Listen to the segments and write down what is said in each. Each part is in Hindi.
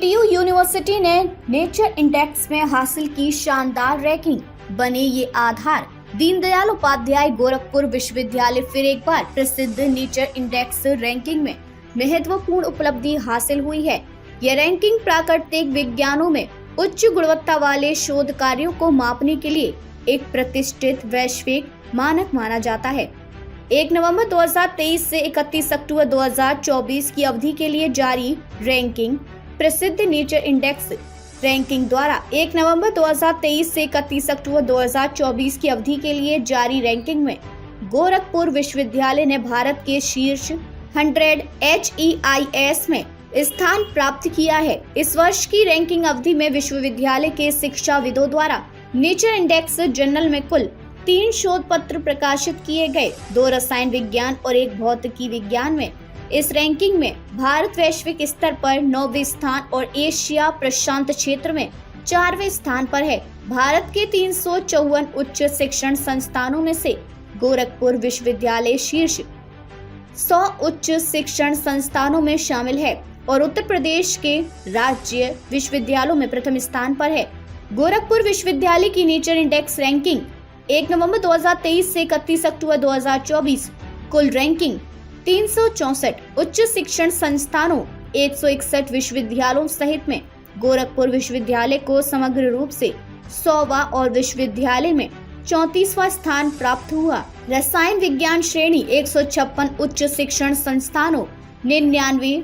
डीयू यूनिवर्सिटी ने नेचर इंडेक्स में हासिल की शानदार रैंकिंग, बने ये आधार। दीनदयाल उपाध्याय गोरखपुर विश्वविद्यालय फिर एक बार प्रसिद्ध नेचर इंडेक्स रैंकिंग में महत्वपूर्ण उपलब्धि हासिल हुई है। यह रैंकिंग प्राकृतिक विज्ञानों में उच्च गुणवत्ता वाले शोध कार्यों को मापने के लिए एक प्रतिष्ठित वैश्विक मानक माना जाता है। 1 नवंबर 2023 से 31 अक्टूबर 2024 की अवधि के लिए जारी रैंकिंग प्रसिद्ध नेचर इंडेक्स रैंकिंग द्वारा 1 नवंबर 2023 से 31 अक्टूबर 2024 की अवधि के लिए जारी रैंकिंग में गोरखपुर विश्वविद्यालय ने भारत के शीर्ष 100 HEIS में स्थान प्राप्त किया है। इस वर्ष की रैंकिंग अवधि में विश्वविद्यालय के शिक्षाविदों द्वारा नेचर इंडेक्स जर्नल में कुल 3 शोध पत्र प्रकाशित किए गए, 2 रसायन विज्ञान और 1 भौतिकी विज्ञान में। इस रैंकिंग में भारत वैश्विक स्तर पर 9वें स्थान और एशिया प्रशांत क्षेत्र में 4वें स्थान पर है। भारत के 354 उच्च शिक्षण संस्थानों में से गोरखपुर विश्वविद्यालय शीर्ष 100 उच्च शिक्षण संस्थानों में शामिल है और उत्तर प्रदेश के राज्य विश्वविद्यालयों में प्रथम स्थान पर है। गोरखपुर विश्वविद्यालय की नेचर इंडेक्स रैंकिंग 1 नवंबर 2023 से 31 अक्टूबर 2024 कुल रैंकिंग 364 उच्च शिक्षण संस्थानों 161 विश्वविद्यालयों सहित में गोरखपुर विश्वविद्यालय को समग्र रूप से 100वां और विश्वविद्यालय में 34वां स्थान प्राप्त हुआ। रसायन विज्ञान श्रेणी 156 उच्च शिक्षण संस्थानों 99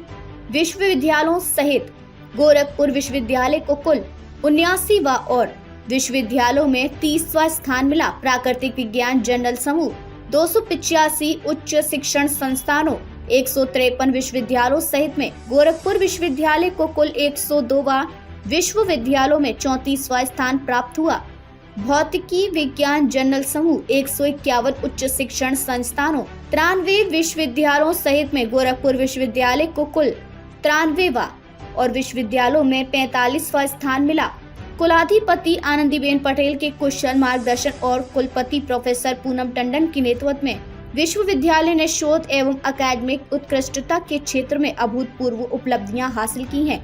विश्वविद्यालयों सहित गोरखपुर विश्वविद्यालय को कुल 79वां और विश्वविद्यालयों में 30वां स्थान मिला। प्राकृतिक विज्ञान जर्नल समूह 285 उच्च शिक्षण संस्थानों 153 विश्वविद्यालयों सहित में गोरखपुर विश्वविद्यालय को कुल 102वां विश्वविद्यालयों में 34वां स्थान प्राप्त हुआ। भौतिकी विज्ञान जर्नल समूह 151 उच्च शिक्षण संस्थानों 93 विश्वविद्यालयों सहित में गोरखपुर विश्वविद्यालय को कुल 93वां और विश्वविद्यालयों में 45वां स्थान मिला। कुलाधिपति आनंदीबेन पटेल के कुशल मार्गदर्शन और कुलपति प्रोफेसर पूनम टंडन के नेतृत्व में विश्वविद्यालय ने शोध एवं अकादमिक उत्कृष्टता के क्षेत्र में अभूतपूर्व उपलब्धियां हासिल की हैं।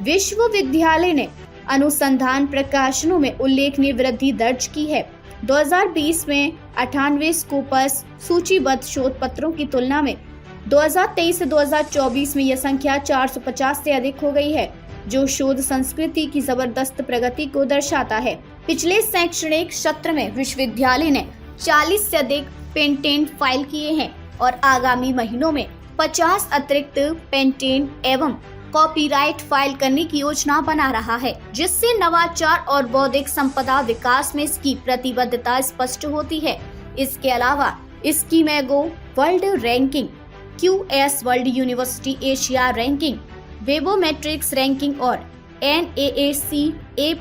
विश्वविद्यालय ने अनुसंधान प्रकाशनों में उल्लेखनीय वृद्धि दर्ज की है। 2020 में 98 स्कोपस सूचीबद्ध शोध पत्रों की तुलना में 2023 से 2024 में यह संख्या 450 से अधिक हो गई है, जो शोध संस्कृति की जबरदस्त प्रगति को दर्शाता है। पिछले शैक्षणिक सत्र में विश्वविद्यालय ने 40 से अधिक पेटेंट फाइल किए हैं और आगामी महीनों में 50 अतिरिक्त पेटेंट एवं कॉपीराइट फाइल करने की योजना बना रहा है, जिससे नवाचार और बौद्धिक संपदा विकास में इसकी प्रतिबद्धता स्पष्ट होती है। इसके अलावा Scimago world ranking, QS world university Asia ranking, Webometrics ranking और NAAC A++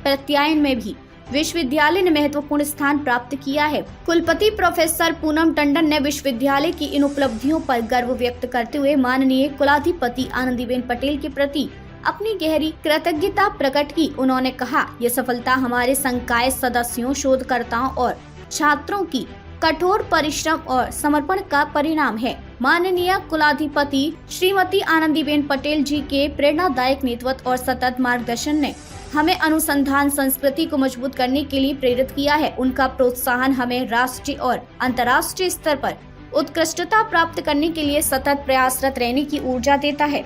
प्रत्यायन में भी विश्वविद्यालय ने महत्वपूर्ण स्थान प्राप्त किया है। कुलपति प्रोफेसर पूनम टंडन ने विश्वविद्यालय की इन उपलब्धियों पर गर्व व्यक्त करते हुए माननीय कुलाधिपति आनंदीबेन पटेल के प्रति अपनी गहरी कृतज्ञता प्रकट की। उन्होंने कहा, यह सफलता हमारे संकाय सदस्यों, शोधकर्ताओं और छात्रों की कठोर परिश्रम और समर्पण का परिणाम है। माननीय कुलाधिपति श्रीमती आनंदीबेन पटेल जी के प्रेरणादायक नेतृत्व और सतत मार्गदर्शन ने हमें अनुसंधान संस्कृति को मजबूत करने के लिए प्रेरित किया है। उनका प्रोत्साहन हमें राष्ट्रीय और अंतर्राष्ट्रीय स्तर पर उत्कृष्टता प्राप्त करने के लिए सतत प्रयासरत रहने की ऊर्जा देता है।